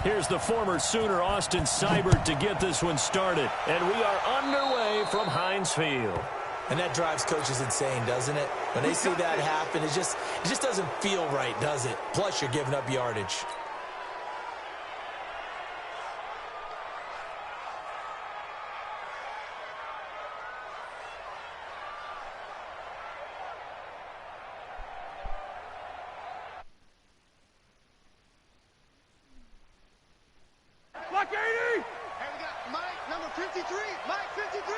Here's the former Sooner, Austin Seibert, to get this one started. And we are underway from Heinz Field. And that drives coaches insane, doesn't it? When they see that happen, it just doesn't feel right, does it? Plus, you're giving up yardage. Block 80! Hey, we got Mike, number 53. Mike, 53.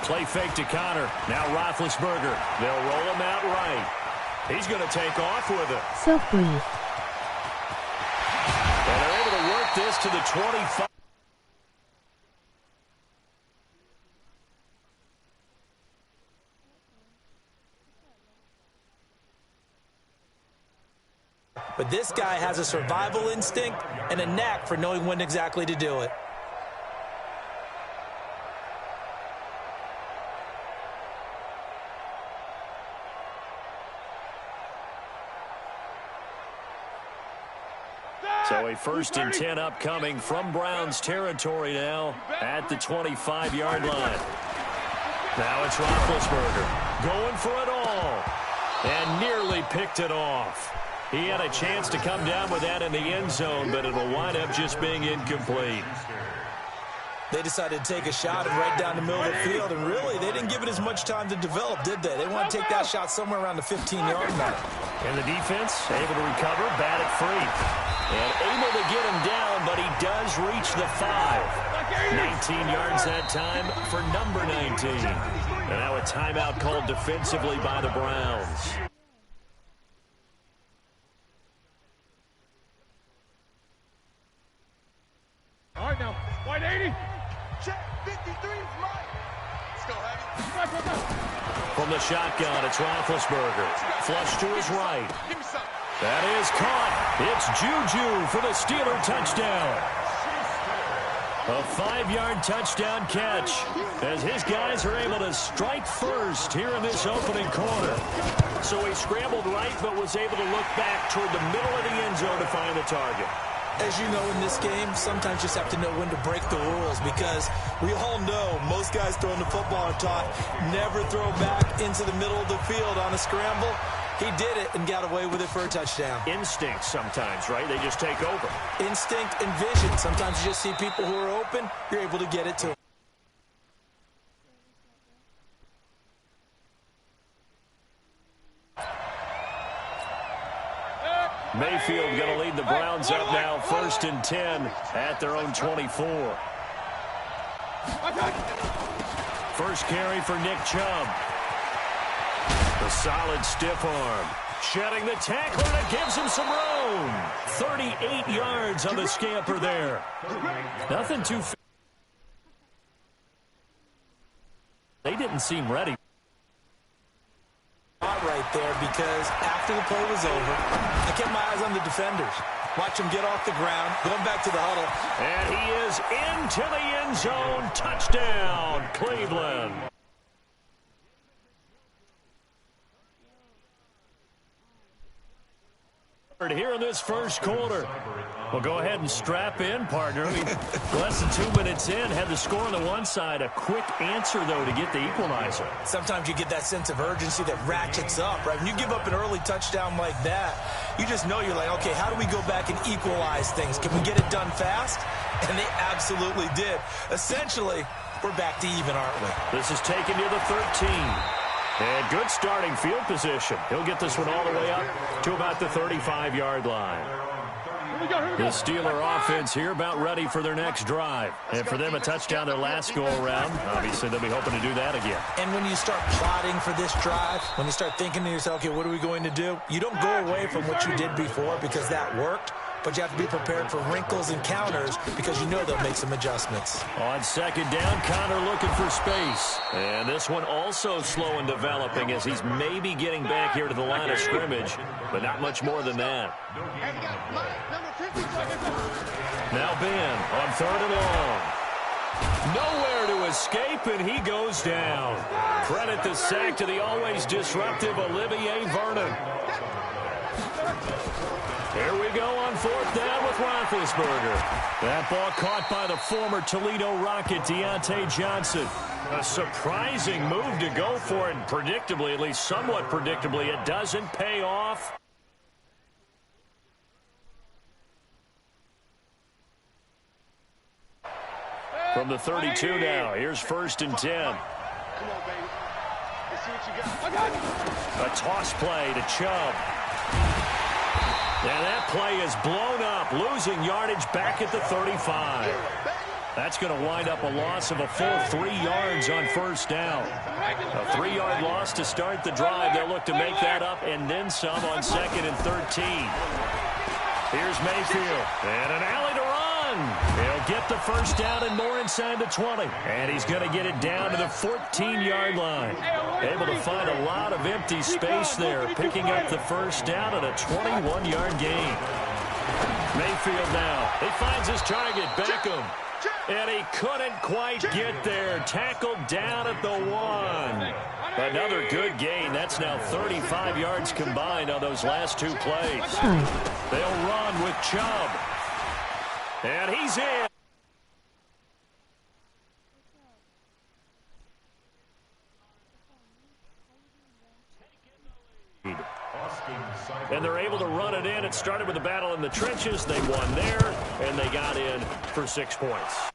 Play fake to Connor. Now Roethlisberger. They'll roll him out right. He's going to take off with it. Self-breathe. And they're able to work this to the 25. But this guy has a survival instinct and a knack for knowing when exactly to do it. So a 1st and 10 upcoming from Browns territory now at the 25-yard line. Now it's Roethlisberger going for it all and nearly picked it off. He had a chance to come down with that in the end zone, but it'll wind up just being incomplete. They decided to take a shot and right down the middle of the field, and really, they didn't give it as much time to develop, did they? They want to take that shot somewhere around the 15-yard line. And the defense able to recover, bat it free. And able to get him down, but he does reach the 5. 19 yards that time for number 19. And now a timeout called defensively by the Browns. All right, now. Wide 80. Check. 53 is Mike. Let's go, Heavy. From the shotgun, it's Roethlisberger. Flush to his right. Give me some. That is caught. It's Juju for the Steeler touchdown. A 5-yard touchdown catch as his guys are able to strike first here in this opening quarter. So he scrambled right but was able to look back toward the middle of the end zone to find the target. As you know, in this game, sometimes you just have to know when to break the rules because we all know most guys throwing the football are taught never throw back into the middle of the field on a scramble. He did it and got away with it for a touchdown. Instinct sometimes, right? They just take over. Instinct and vision. Sometimes you just see people who are open, you're able to get it to them. Mayfield going to lead the Browns up now, 1st and 10 at their own 24. First carry for Nick Chubb. The solid stiff arm. Shedding the tackler, and it gives him some room. 38 yards on the scamper there. Nothing too... They didn't seem ready. Right there, because after the play was over, I kept my eyes on the defenders. Watch him get off the ground, going back to the huddle. And he is into the end zone. Touchdown, Cleveland. Here in this first quarter. Well, go ahead and strap in, partner. Less than 2 minutes in, had the score on the one side. A quick answer, though, to get the equalizer. Sometimes you get that sense of urgency that ratchets up, right? When you give up an early touchdown like that, you just know you're like, okay, how do we go back and equalize things? Can we get it done fast? And they absolutely did. Essentially, we're back to even, aren't we? This is taken to the 13. And good starting field position. He'll get this one all the way up to about the 35-yard line. The Steeler offense here about ready for their next drive. And for them, a touchdown their last go-around. Obviously, they'll be hoping to do that again. And when you start plotting for this drive, when you start thinking to yourself, okay, what are we going to do? You don't go away from what you did before because that worked. But you have to be prepared for wrinkles and counters because you know they'll make some adjustments. On second down, Connor looking for space. And this one also slow in developing as he's maybe getting back here to the line of scrimmage, but not much more than that. Now Ben on 3rd and long. Nowhere to escape, and he goes down. Credit the sack to the always disruptive Olivier Vernon. Here we go on 4th down with Roethlisberger. That ball caught by the former Toledo Rocket, Deontay Johnson. A surprising move to go for it, and predictably, at least somewhat predictably, it doesn't pay off. From the 32 now, here's 1st and 10. Come on, baby. Let's see what you got. A toss play to Chubb. And that play is blown up, losing yardage back at the 35. That's going to wind up a loss of a full 3 yards on 1st down. A 3-yard loss to start the drive. They'll look to make that up and then some on 2nd and 13. Here's Mayfield. And an alley to run. He'll get the 1st down and more inside the 20. And he's going to get it down to the 14-yard line. Able to find a lot of empty space there, picking up the 1st down at a 21-yard gain. Mayfield now. He finds his target, Beckham. And he couldn't quite get there. Tackled down at the 1. Another good gain. That's now 35 yards combined on those last 2 plays. They'll run with Chubb. And he's in. And they're able to run it in. It started with a battle in the trenches. They won there, and they got in for 6 points.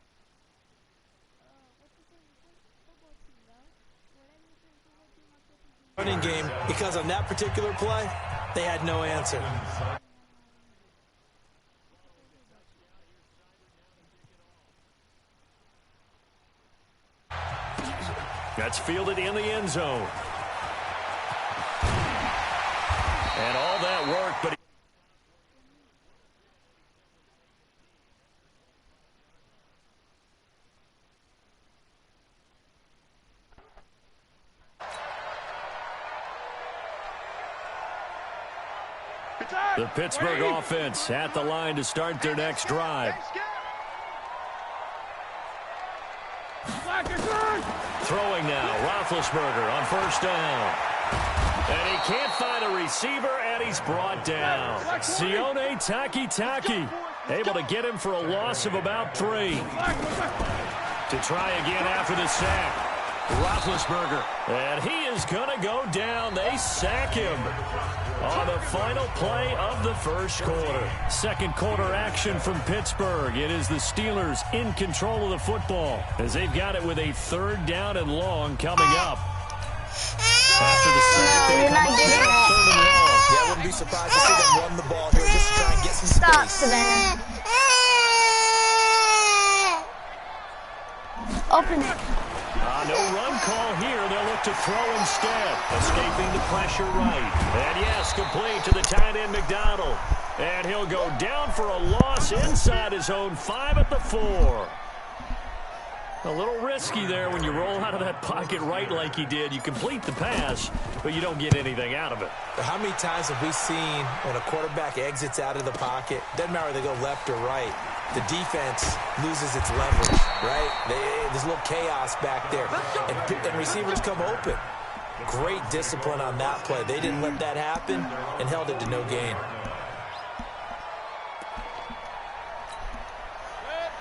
Running game, because on that particular play, they had no answer. That's fielded in the end zone. And all that work, but the Pittsburgh offense at the line to start their next drive. Throwing now, Roethlisberger on 1st down. And he can't find a receiver, and he's brought down. Sione Takitaki able to get him for a loss of about 3. To try again after the sack. Roethlisberger, and he is going to go down. They sack him on the final play of the 1st quarter. 2nd quarter action from Pittsburgh. It is the Steelers in control of the football as they've got it with a 3rd down and long coming up. After the sack, they come up with 3rd and long. Yeah, I wouldn't be surprised to see them run the ball here just to try and get some space. Stop, Savannah. Open it. No run call here. They'll look to throw instead. Escaping the pressure right. And yes, complete to the tight end McDonald. And he'll go down for a loss inside his own 5 at the 4. A little risky there when you roll out of that pocket right like he did. You complete the pass, but you don't get anything out of it. How many times have we seen when a quarterback exits out of the pocket, doesn't matter whether they go left or right, the defense loses its leverage, right? There's a little chaos back there, and receivers come open. Great discipline on that play. They didn't let that happen and held it to no gain.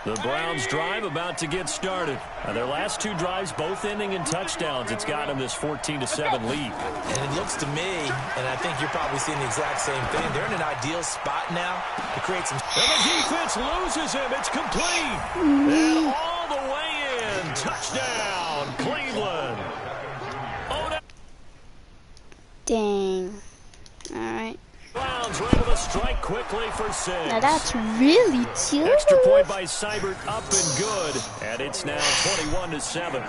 The Browns drive about to get started. Their last 2 drives both ending in touchdowns. It's got them this 14-7 lead. And it looks to me, and I think you're probably seeing the exact same thing, they're in an ideal spot now to create some... And the defense loses him. It's complete. And all the way in. Touchdown, Cleveland. Oh, no. Dang. All right. Browns were able to strike quickly for 6. Now that's really cute. Extra point by Seibert up and good. And it's now 21-7.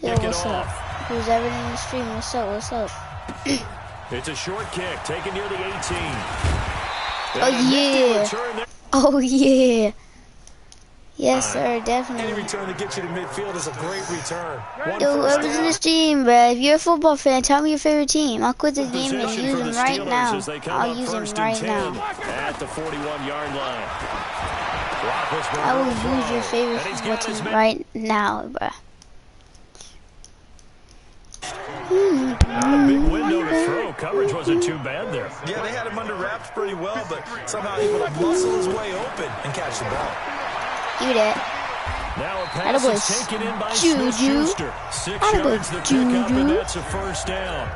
Yo, what's up? Who's everything in the stream? What's up? What's up? It's a short kick taken near the 18. Oh, yeah. Oh, yeah. Yes, sir, definitely. Any return to get you to midfield is a great return. Yo, whoever's in the stream, bruh, if you're a football fan, tell me your favorite team. I'll quit this game and use them right now. I'll use them right now. At the 41-yard line. I will use your favorite football team right now, bruh. Not a big win wasn't too bad there. Yeah, they had him under wraps pretty well, but somehow able to muscle his way open and catch the ball. Give me that. Now a pass is taken in by Juju. 6 yards the pickup, and that's a first down.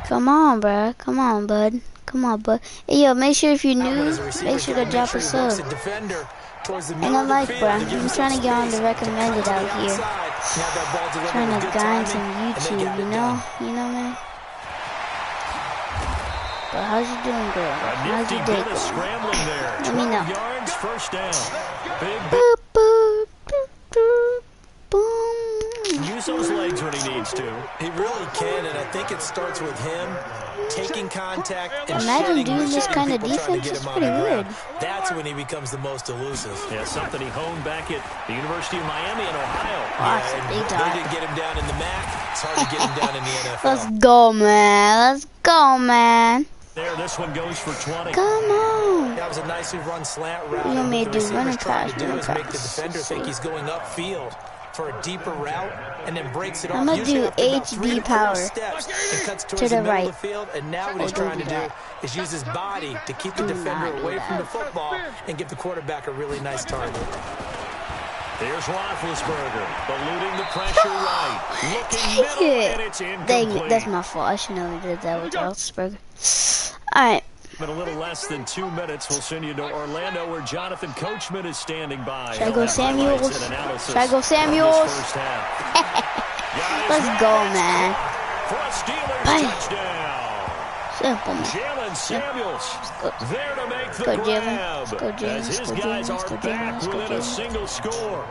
Come on, bro. Come on, bud. Come on, bud. Hey, yo, make sure if you're new, make sure to drop a sub. And I like, bro. I'm trying to get on the recommended out here. Trying to grind some YouTube, you know? You know, man? But how's you doing, girl? How's your day going? Let me know. Yards, first down. Boop, boop, boop, boop, boom. Use those legs when he needs to. He really can, and I think it starts with him taking contact and Imagine doing this kind of defense is pretty weird. That's when he becomes the most elusive. Yeah, something he honed back at the University of Miami in Ohio. Awesome, big They didn't get him down in the MAC. It's hard to get him down in the NFL. Let's go, man. Let's go, man. There, this one goes for 20. Come on. That was a nicely run slant route. You made the the running trying pass, to do is running make the pass. defender think he's going upfield for a deeper route, and then breaks it off. I'm gonna Usually do after about 3 to 4 HD power steps, and cuts towards to the middle right. of the field. And now what he's don't trying to do do that. is use his body to keep the Do defender not do away from that. the football and give the quarterback a really nice target. Here's Roethlisberger, eluding the pressure right. Looking Dang middle, it. and it's Dang incomplete. it, that's my fault. I should never did that with Roethlisberger. Alright. In a little less than 2 minutes, we'll send you to Orlando, where Jonathan Coachman is standing by. Should I go Samuels? Should I go Samuels? Let's go, man. For a Steelers Bye. touchdown. Simple, man. Jalen Samuels go. there to make the Go, Jalen. grab. Let's go, Jalen. As his Let's go, guys Jalen. Let's are go, Jalen. back Let's go, within a Jalen. single score.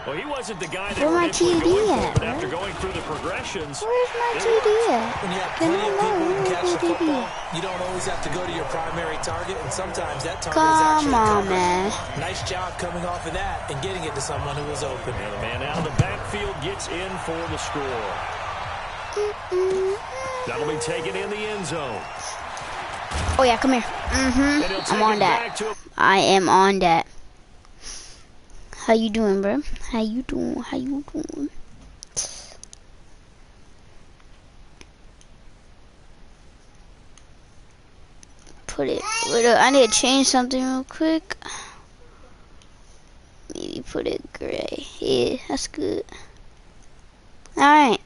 Well, he wasn't the guy they Where were my initially TD going at, for, but after man? going through the progressions, Where's my TD at? When you have Can plenty I of people know who can where's catch the my TD? football, you don't always have to go to your primary target, and sometimes that target is Come actually on, covered. man. Nice job coming off of that and getting it to someone who was open. and the man out of the backfield gets in for the score. That'll be taken in the end zone. Oh, yeah, come here. And he'll take I'm on it that. back to I am on that. How you doing, bro? How you doing? How you doing? Put it. Wait up. I need to change something real quick. Maybe put it gray. Yeah, that's good. Alright.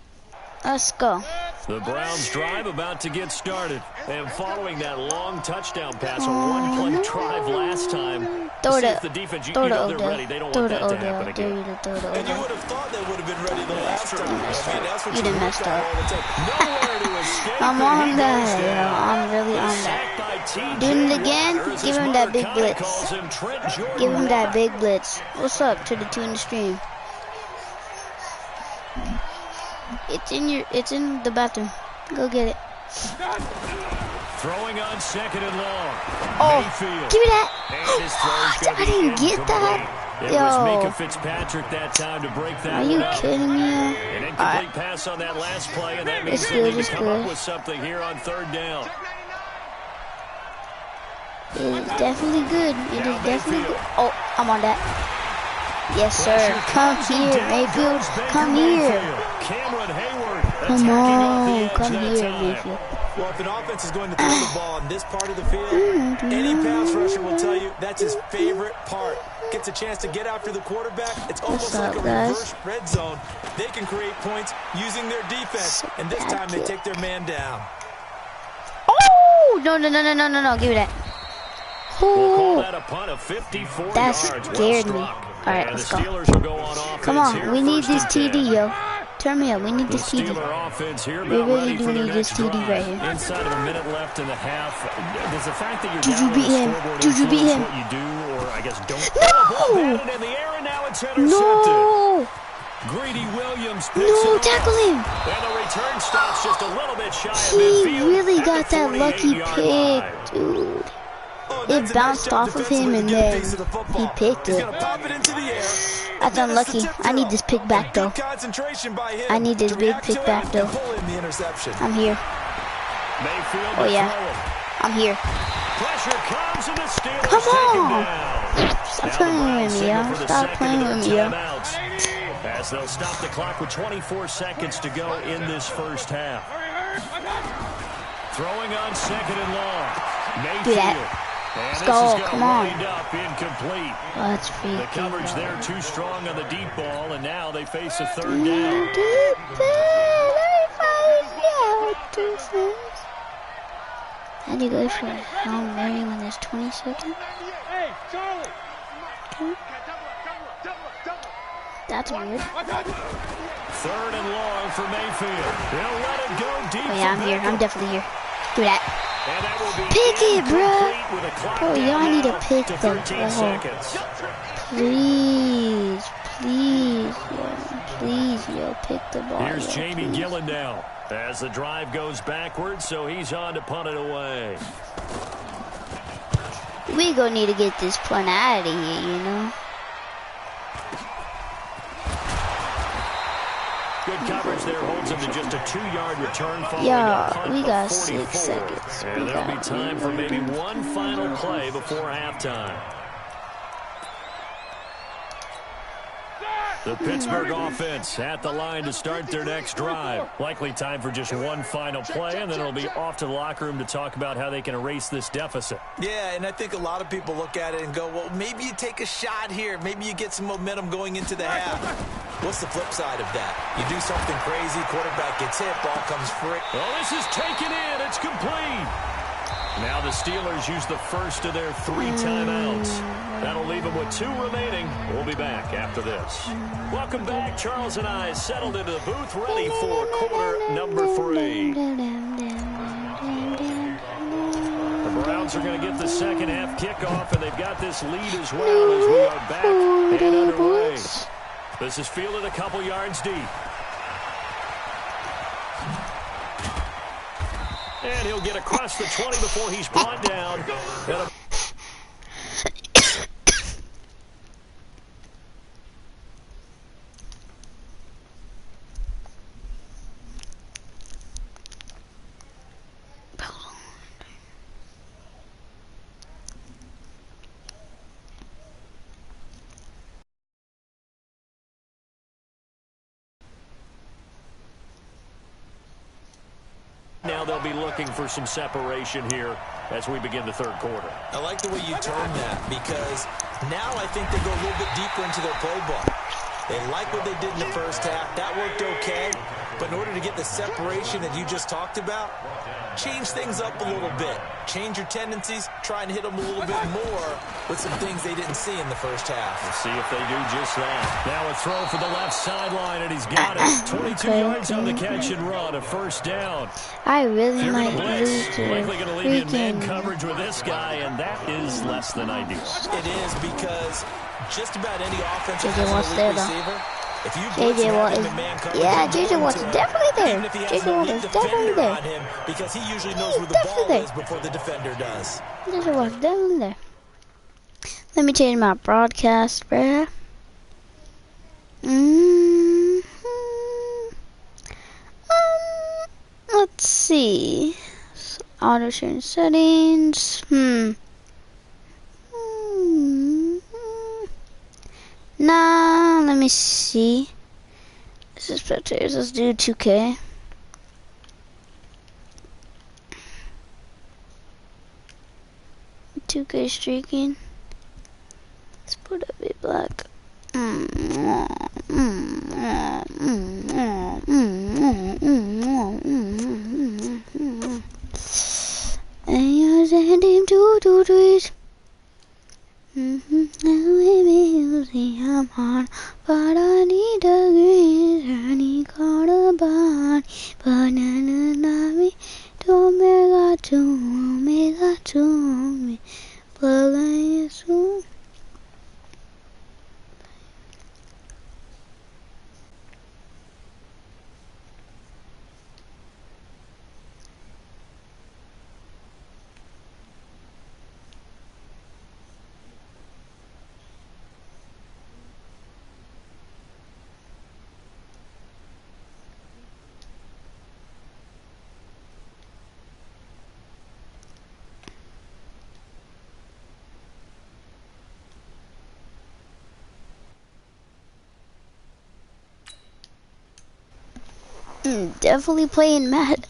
Let's go. The Browns drive about to get started. And following that long touchdown pass, a one-play drive last time. Throw See the if the defense, you throw know the they're ready. Odell. They don't Throw want the that to Odell. happen Dare again. you to throw the And you Odell. would have thought they would have been ready the last time. messed up. That's what You done messed up. Nowhere to escape. I'm and on he that, goes yo. down. I'm really on that. Sacked by T.J. Doing it again? Watt, or as Give his him that mother big Connie blitz. calls him, Trent Jordan Give him that Watt. big blitz. What's up to the two in the stream? It's in the bathroom. Go get it. Throwing on second and long. Oh, Mayfield. give me that. And his throw's gonna I be didn't get incomplete. that. It was Mika Yo, Fitzpatrick that time to break that are you one up. kidding me? An incomplete pass on that last play, and that means It's they need good, to it's come up good. with something here on third down. It's definitely good. It is definitely good. Oh, I'm on that. Yes, sir. Come here, Mayfield. Come here. Cameron Hayward Come attacking off the on. edge Come that here, time. Mayfield. Well, if an offense is going to throw the ball in this part of the field, any pass rusher will tell you that's his favorite part. Gets a chance to get after the quarterback. It's almost What's like up, a guys? reverse red zone. They can create points using their defense, and this time they take their man down. Oh, no. Give me that. We'll call Ooh, that a punt of 54 that yards. scared me. Struck. All right, And let's the go. Steelers will go on offense Come on. here, We need first this and 10. TD, yo. Turn me up. We need The this TD. Steeler offense here We about really ready do for their need this next TD drive. right here. Inside of a minute left in the half. Does the fact that you're Did down you on beat the him? scoreboard Did you beat influence him? what you do, or I guess don't? No! Batted in the air, and now it's intercepted. No! Greedy Williams picks No, it tackle off. him! And the return stops just a little bit shy of He midfield. really at got the that lucky 48-yard pick, line. dude. Oh, that's It a nice bounced job off of him defensively and to get a then piece of the football. he picked He's it. gonna pop it into the air. That's And then it's unlucky. the tip I need throw. this pick back, And though. good concentration by him I need this to big react pick to it back, and though. pull in the interception. I'm here. Mayfield Oh, to yeah. throw it. I'm here. Pressure comes, and the Steelers Come take him on. down. Stop Now the playing Browns with me, signal yo. for the Stop second playing of their with me, yo. timeouts. As they'll stop the clock with 24 seconds to go in this first half. Throwing on 2nd and long. Mayfield. Do that. Let's go. Come on. Up incomplete. Let's freaking The coverage go. there too strong on the deep ball, and now they face a 3rd down. Deep ball. How do you go for Hail Mary when there's 20 seconds? Hey, Charlie. Okay. That's weird. 3rd and long for Mayfield. They'll let it go deep. Oh yeah, I'm here. I'm definitely here. Do that. And that will be Pick it, bro. with a clock Bro, y'all down need to now pick to the 13 ball. seconds. Please, please, yo, pick the ball. Here's yo, Jamie please. Gillen now as the drive goes backwards, so he's on to punt it away. We gonna need to get this punt out of here, you know. Good coverage there holds him to just a 2-yard return following Yeah, a punt we of got 44. 6 seconds. And there'll be time for maybe one final play before halftime. The Pittsburgh offense at the line to start their next drive. Likely time for just one final play, and then it'll be off to the locker room to talk about how they can erase this deficit. Yeah, and I think a lot of people look at it and go, well, maybe you take a shot here. Maybe you get some momentum going into the half. What's the flip side of that? You do something crazy, quarterback gets hit, ball comes free. Well, this is taken in. It's complete. Now the Steelers use the first of their 3 timeouts. That'll leave them with 2 remaining. We'll be back after this. Welcome back. Charles and I settled into the booth, ready for quarter number 3. The Browns are going to get the second half kickoff, and they've got this lead as well as we are back and underway. This is fielded a couple yards deep. And he'll get across the 20 before he's brought down. Now they'll be looking for some separation here as we begin the 3rd quarter. I like the way you turn that, because now I think they go a little bit deeper into their playbook. They like what they did in the first half. That worked okay. But in order to get the separation that you just talked about, change things up a little bit. Change your tendencies. Try and hit them a little bit more with some things they didn't see in the first half. We'll see if they do just that. Now a throw for the left sideline, and he's got it. 22 yards on the catch and run, a 1st down. I really If you're might going to blitz, lose to likely going to leave you in man freaking... coverage with this guy, and that is less than ideal. It is, because just about any offense that JJ has Watt's an there, elite though. receiver, if you blitz JJ and Watt have him is... in man coverage, Yeah, you're JJ going Watt's to him. definitely there. Even if he has JJ an Watt elite is definitely defender there. on him, because he usually knows He's where the ball definitely is before the defender does. JJ Watt's definitely there. Let me change my broadcast, bruh. Let's see. Auto sharing settings. Nah, let me see. This is spectators. Let's do 2K. Streaking. Let's put a bit black. And you're sending 2, 2 trees. I'm on, but I need a green. I need a body, but me. Don't make that to me. But I assume. Definitely playing Madden.